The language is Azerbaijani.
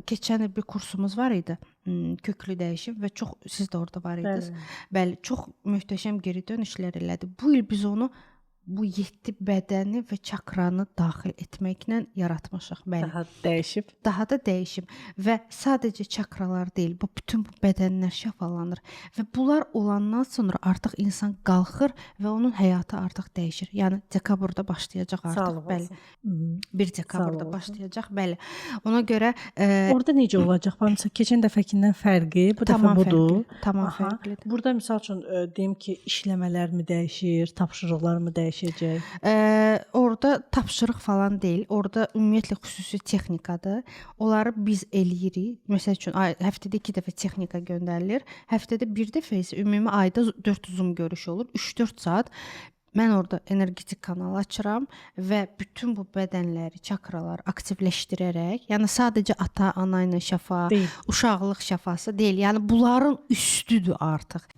keçən il bir kursumuz var idi. Köklü dəyişim və çox siz də orada var idiniz. Bəli, çox möhtəşəm geri dönüşlər elədi. Bu il biz onu bu 7 bədəni və çakranı daxil etməklə yaratmışıq. Bəli. Daha dəyişib. Daha da dəyişim və sadəcə çakralar deyil, bu bütün bu bədənlər şəfalanır və bunlar olandan sonra artıq insan qalxır və onun həyatı artıq dəyişir. Yəni dekabrda başlayacaq artıq, bəli. 1 dekabrda başlayacaq, bəli. Ona görə orada necə olacaq? Məsələn, keçən dəfəkindən fərqi bu dəfə budur. Tamam fərqlidir. Burada məsəl üçün deyim ki, işləmələr mi dəyişir, tapşırıqlar mı dəyişir? Orada tapşırıq falan deyil. Orada ümumiyyətlə xüsusi texnikadır. Onları biz eləyirik. Məsəl üçün həftədə 2 dəfə texnika göndərilir. Həftədə 1 dəfə isə ümumi ayda 4 Zoom görüşü olur. 3-4 saat. Mən orada energetik kanal açıram və bütün bu bədənləri, çakraları aktivləşdirərək, yəni sadəcə ata-ana ilə şəfa, uşaqlıq şəfası deyil. Yəni bunların üstüdür artıq.